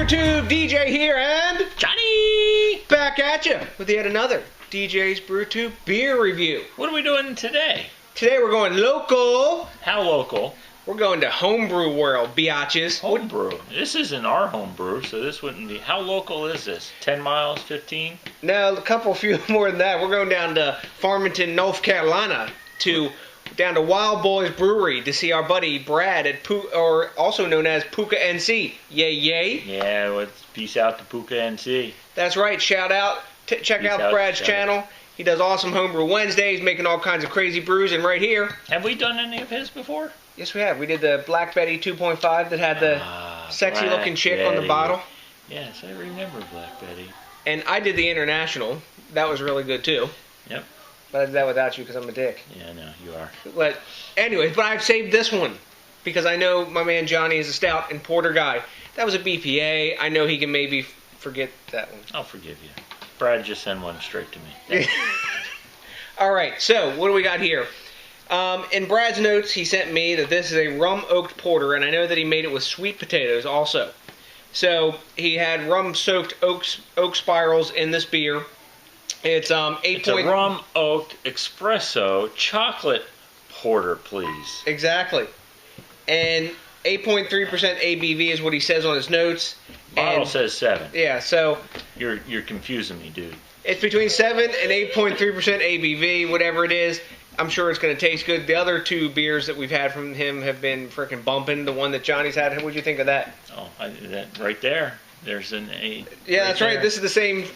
BrewTube, DJ here, and Johnny! Back at you with yet another DJs BrewTube beer review. What are we doing today? Today we're going local. How local? We're going to Home Brew world, biatches. Home Brew. This isn't our home brew, so this wouldn't be. How local is this? 10 miles, 15? No, a few more than that. We're going down to Farmington, North Carolina, down to Wild Boys Brewery to see our buddy Brad at or also known as Pooka NC. Yay, yay. Yeah, peace out to Pooka NC. That's right. Shout out. Check out Brad's channel. He does awesome homebrew Wednesdays, making all kinds of crazy brews. And right here. Have we done any of his before? Yes, we have. We did the Black Betty 2.5 that had the sexy looking chick on the bottle. Yes, I remember Black Betty. And I did the International. That was really good too. Yep. But I did that without you because I'm a dick. Yeah, no, you are. But anyways, I've saved this one because I know my man Johnny is a stout and porter guy. That was a BPA. I know he can maybe forget that one. I'll forgive you. Brad, just send one straight to me. All right, so what do we got here? In Brad's notes, he sent me that this is a rum-oaked porter, and I know that he made it with sweet potatoes also. So he had rum-soaked oak spirals in this beer. It's It's a rum-oaked espresso chocolate porter, please. Exactly. And 8.3% ABV is what he says on his notes. Bottle says 7. Yeah, so You're confusing me, dude. it's between 7 and 8.3% ABV, whatever it is. I'm sure it's going to taste good. The other two beers that we've had from him have been freaking bumping. The one that Johnny's had, what'd you think of that? Oh, that right there. There's an 8. Yeah, that's right. This is the same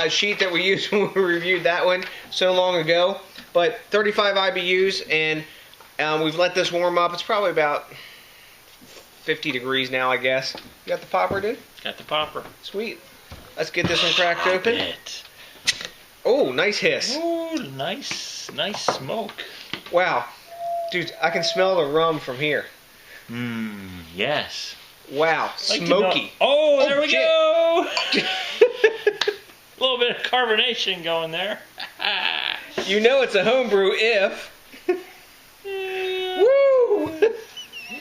sheet that we used when we reviewed that one so long ago. But 35 IBUs, and we've let this warm up. It's probably about 50 degrees now, I guess. You got the popper, dude? Got the popper. Sweet. Let's get this one cracked open. Oh, nice hiss. Ooh, nice smoke. Wow. Dude, I can smell the rum from here. Yes. Wow, smoky. Oh, there we go. A little bit of carbonation going there. You know it's a homebrew if. Woo!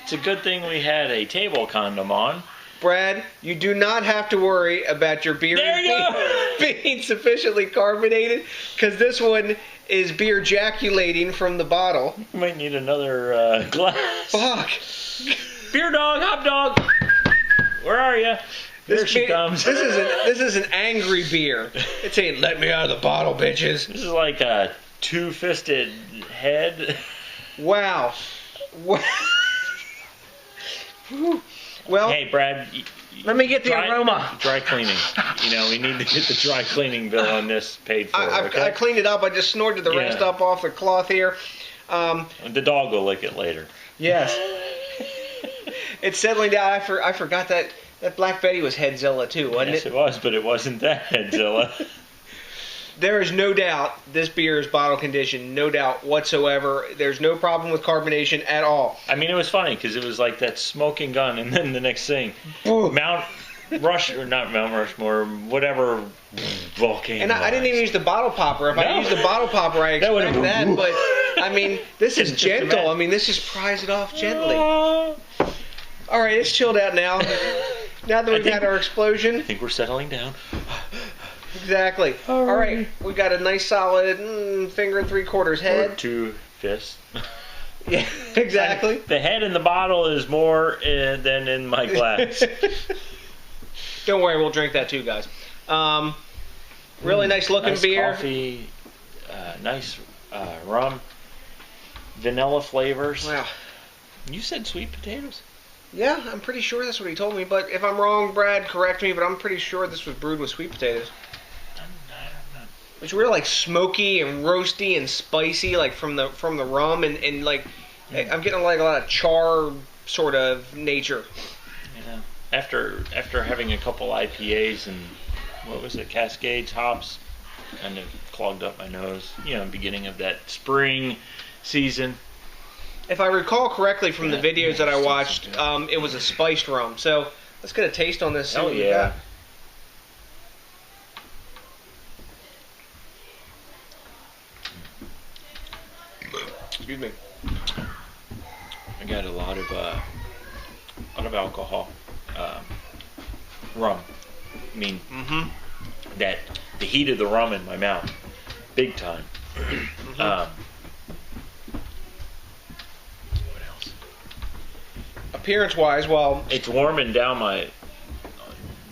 It's a good thing we had a table condom on. Brad, you do not have to worry about your beer being sufficiently carbonated, because this one is beer ejaculating from the bottle. We might need another glass. Fuck. Beer dog, hop dog. Where are you? There she comes. This is an angry beer. It's saying, "Let me out of the bottle, bitches." This is like a two-fisted head. Wow. Well, hey, Brad. Let me get the aroma. Dry cleaning. You know, we need to get the dry cleaning bill on this paid for. I cleaned it up. I just snorted the rest up off the cloth here. The dog will lick it later. Yes. It's settling down. I forgot that Black Betty was Headzilla too, wasn't it? Yes, it was, but it wasn't that Headzilla. There is no doubt this beer is bottle conditioned, no doubt whatsoever. There's no problem with carbonation at all. I mean, it was funny because it was like that smoking gun, and then the next thing, Mount Rushmore, whatever volcano. And I didn't even use the bottle popper. If I used the bottle popper, I expect that. But I mean, this is gentle. I mean, this just pries it off gently. All right, it's chilled out now. Now that we've had our explosion, I think we're settling down. Exactly. All right, we got a nice solid finger and 3/4 head. Or 2 fists. Yeah, exactly. The head in the bottle is more than in my glass. Don't worry, we'll drink that too, guys. Really nice looking beer. Coffee, nice rum, vanilla flavors. Wow. You said sweet potatoes? Yeah, I'm pretty sure that's what he told me. But if I'm wrong, Brad, correct me. But I'm pretty sure this was brewed with sweet potatoes. It's really like smoky and roasty and spicy, like from the rum, and like I'm getting like a lot of char sort of nature. Yeah. After having a couple IPAs and what was it, Cascades hops, kind of clogged up my nose. You know, beginning of that spring season. If I recall correctly from the videos that I watched, it was a spiced rum. So let's get a taste on this. Oh yeah. Excuse me. I got a lot of alcohol. rum. I mean, that the heat of the rum in my mouth, big time. What else? Appearance-wise, well, it's warming down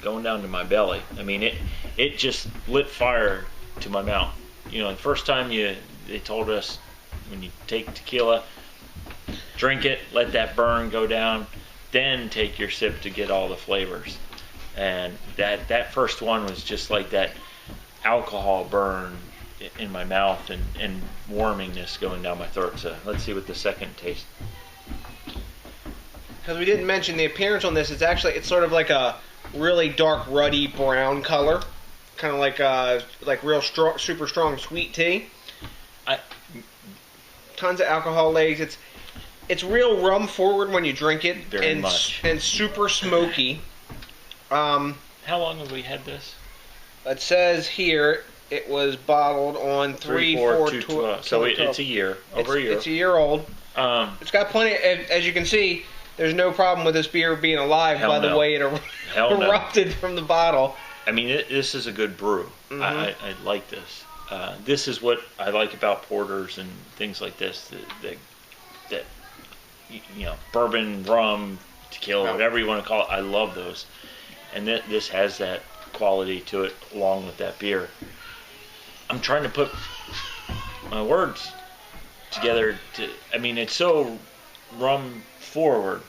going down to my belly. I mean, it just lit fire to my mouth. You know, the first time they told us when you take tequila, drink it, let that burn go down, then take your sip to get all the flavors. And that first one was just like that alcohol burn in my mouth and warmingness going down my throat. So let's see what the second taste. Because we didn't mention the appearance on this, it's sort of like a really dark ruddy brown color, kind of like real strong, super strong sweet tea. Tons of alcohol legs. It's real rum forward when you drink it, Very much. And super smoky. How long have we had this? It says here it was bottled on 3/4/12. So it's a year, over a year. It's a year old. It's got plenty. As you can see, there's no problem with this beer being alive by the way it erupted from the bottle. I mean, this is a good brew. I like this. This is what I like about porters and things like this. That you know, bourbon, rum, tequila, whatever you want to call it. I love those, and this has that quality to it along with that beer. I'm trying to put my words together. I mean, it's so rum forward,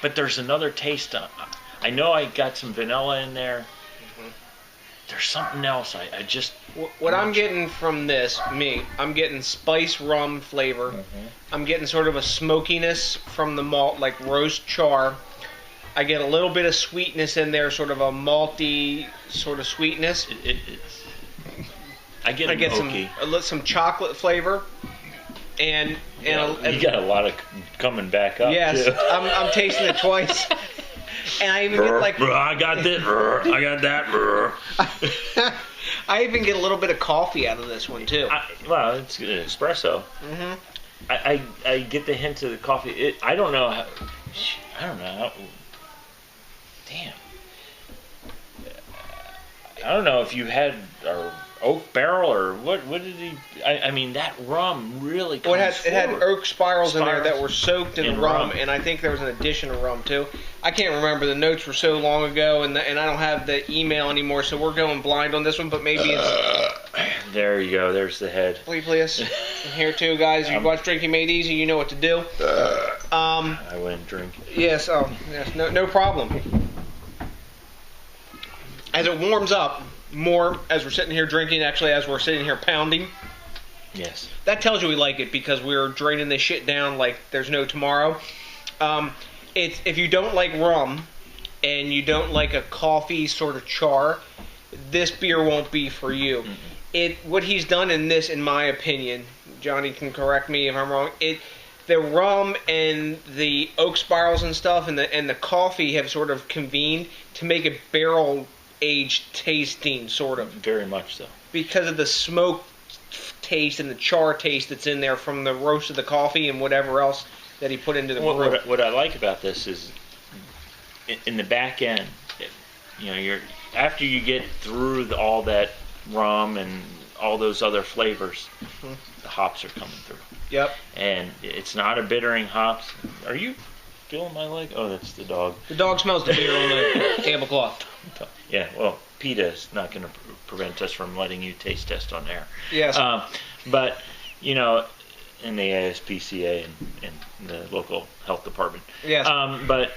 but there's another taste. I know I got some vanilla in there. There's something else. I just... What I'm getting from this, I'm getting spice rum flavor. I'm getting sort of a smokiness from the malt, like roast char. I get a little bit of sweetness in there, sort of a malty sort of sweetness. I get some chocolate flavor. And you got a lot of coming back up. Yes, too. I'm tasting it twice. And I even get like... I got this. I got that. I even get a little bit of coffee out of this one, too. Well, it's good. Espresso. I get the hint of the coffee. I don't know how... Damn. I don't know if you had... oak barrel or what did he... I mean, that rum really comes it had oak spirals in there that were soaked in rum, and I think there was an addition of rum too. I can't remember, the notes were so long ago, and I don't have the email anymore, so we're going blind on this one, but maybe it's... There you go, there's the head. Please. And here too, guys, you watch Drinking Made Easy, you know what to do. I wouldn't drink. Yes, no problem. As it warms up more, as we're sitting here drinking, actually as we're sitting here pounding. Yes. That tells you we like it, because we're draining this shit down like there's no tomorrow. If you don't like rum, and you don't like a coffee sort of char, this beer won't be for you. What he's done in this, in my opinion, Johnny can correct me if I'm wrong, the rum and the oak spirals and stuff and the coffee have sort of convened to make a barrel aged tasting, sort of. Very much so. Because of the smoke taste and the char taste that's in there from the roast of the coffee and whatever else that he put into the brew. What I like about this is, in the back end, you know, after you get through all that rum and all those other flavors, the hops are coming through. Yep. And it's not a bittering hops. Are you feeling my leg? Oh, that's the dog. The dog smells the beer on the tablecloth. Yeah, well, PETA is not going to prevent us from letting you taste test on air. Yes. But, you know, in the ASPCA and the local health department. Yes. But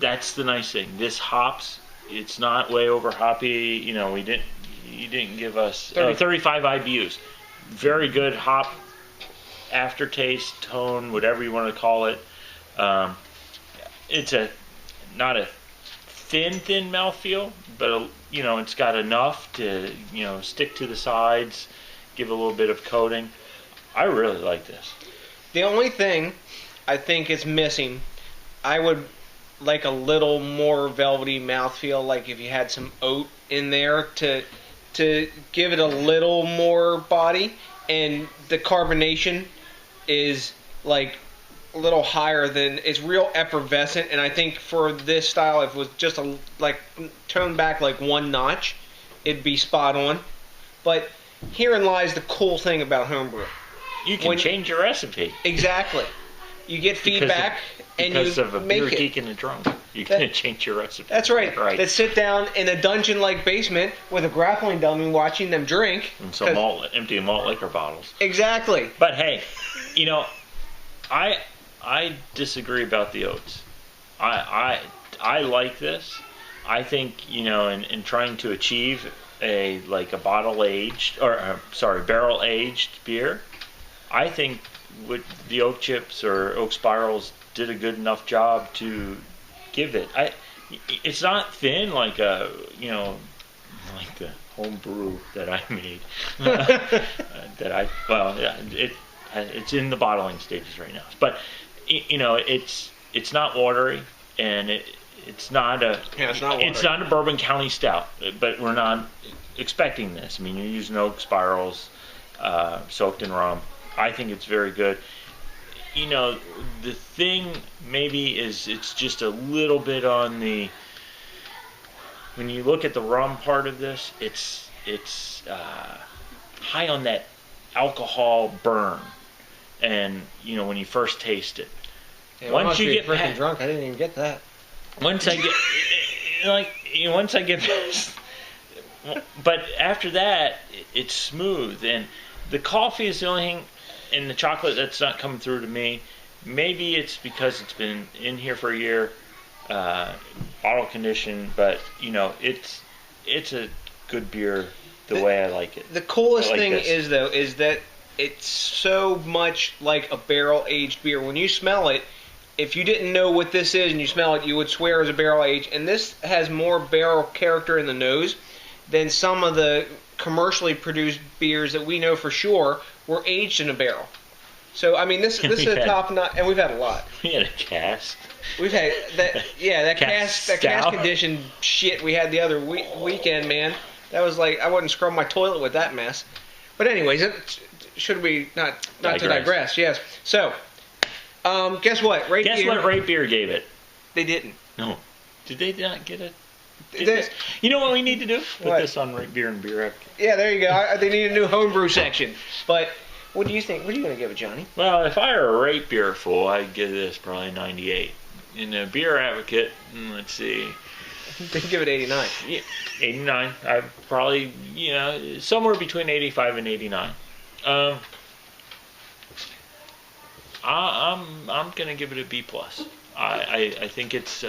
that's the nice thing. This hops, it's not way over hoppy. You know, you didn't give us 35 IBUs. Very good hop aftertaste, tone, whatever you want to call it. It's not a thin mouthfeel, but it's got enough to stick to the sides, give a little bit of coating. I really like this. The only thing I think is missing, I would like a little more velvety mouthfeel, like if you had some oat in there to give it a little more body, and the carbonation is like little higher than it's real effervescent, and I think for this style, if it was just toned back like one notch, it'd be spot on. But herein lies the cool thing about homebrew. You can change your recipe. Exactly. You get feedback and you because of a beer make geek and a drunk. You can change your recipe. That's right. That sit down in a dungeon-like basement with a grappling dummy watching them drink. And some empty malt liquor bottles. Exactly. But hey, you know, I disagree about the oats. I like this. I think, you know, in trying to achieve a barrel aged beer, I think with the oak chips or oak spirals did a good enough job to give it. It's not thin like the home brew that I made. It's in the bottling stages right now. But you know, it's not watery, and it's not a Bourbon County stout. But we're not expecting this. I mean, you're using oak spirals soaked in rum. I think it's very good. You know, the thing maybe is it's just a little bit on the. When you look at the rum part of this, it's high on that alcohol burn, and you know when you first taste it. Yeah, once you get freaking drunk, I didn't even get that. Once I get past, but after that, it's smooth, and the coffee is the only thing. And the chocolate that's not coming through to me. Maybe it's because it's been in here for a year, bottle conditioned. But you know, it's a good beer the way I like it. The coolest thing is that it's so much like a barrel aged beer. When you smell it, if you didn't know what this is and you smell it, you would swear it's a barrel aged. And this has more barrel character in the nose than some of the commercially produced beers that we know for sure were aged in a barrel. So I mean, this is a top notch, and we've had a lot. We had a cask. We've had that cask condition shit we had the other weekend, man. That was like I wouldn't scrub my toilet with that mess. But anyways, should we not to digress? Yes. So, guess what? Guess what Rate Beer gave it? They didn't. No. Did they not get it? You know what we need to do? Put this on Rate Beer and Beer Advocate. Yeah, there you go. They need a new homebrew section. But what do you think? What are you going to give it, Johnny? Well, if I were a Rate Beer fool, I'd give this probably 98. In a Beer Advocate, let's see. They give it 89. Yeah, 89. I'd probably, somewhere between 85 and 89. I'm going to give it a B+. I think it's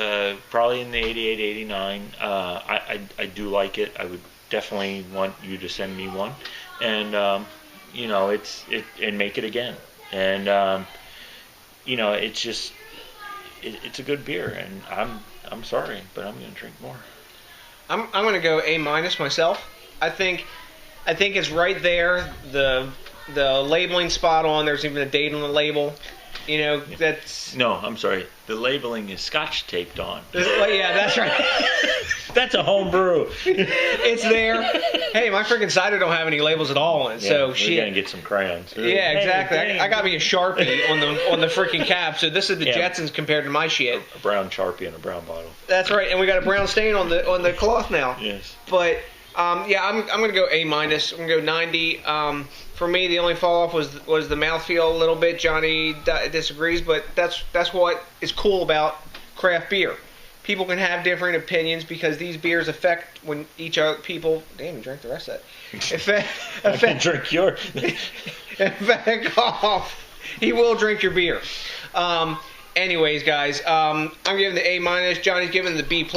probably in the 88, 89. I do like it. I would definitely want you to send me one, and and make it again. And it's just it's a good beer, and I'm sorry, but I'm going to drink more. I'm going to go A- myself. I think it's right there. The labeling spot on. There's even a date on the label. That's... No, I'm sorry. The labeling is scotch taped on. Well, yeah, that's right. That's a home brew. It's there. Hey, my freaking cider don't have any labels at all on it, so shit. We're going to get some crayons. Yeah, exactly. I got me a Sharpie on the freaking cap, so this is the Jetsons compared to my shit. A brown Sharpie and a brown bottle. That's right, and we got a brown stain on the cloth now. Yes. But... I'm going to go A-. I'm going to go 90. For me, the only fall off was the mouthfeel a little bit. Johnny disagrees, but that's what is cool about craft beer. People can have different opinions because these beers affect when each other people. Damn, you drank the rest of that. I can drink yours. Back off. He will drink your beer. Anyways, guys, I'm giving the A-. Johnny's giving the B+.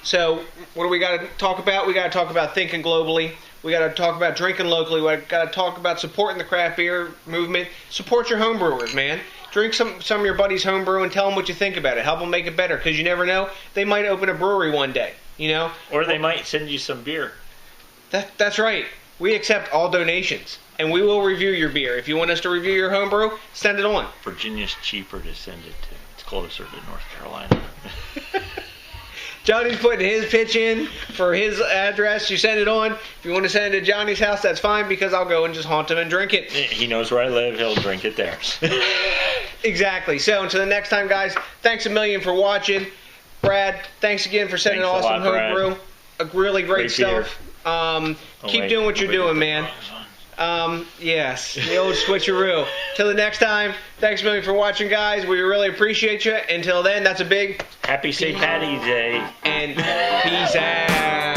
So, what do we got to talk about? We got to talk about thinking globally. We got to talk about drinking locally. We got to talk about supporting the craft beer movement. Support your homebrewers, man. Drink some of your buddies' homebrew and tell them what you think about it. Help them make it better, because you never know. They might open a brewery one day, Or they might send you some beer. That's right. We accept all donations, and we will review your beer. If you want us to review your homebrew, send it on. Virginia's cheaper to send it to. It's closer to North Carolina. Johnny's putting his pitch in for his address. You send it on. If you want to send it to Johnny's house, that's fine, because I'll go and just haunt him and drink it. He knows where I live. He'll drink it there. Exactly. So until the next time, guys, thanks a million for watching. Brad, thanks again for sending Thanks a awesome lot, home brew. Really great stuff. Keep doing what you're doing, man. Yes, the old switcheroo. Till the next time, thanks a million for watching, guys. We really appreciate you. Until then, that's a big Happy St. Patty's Day. And peace out.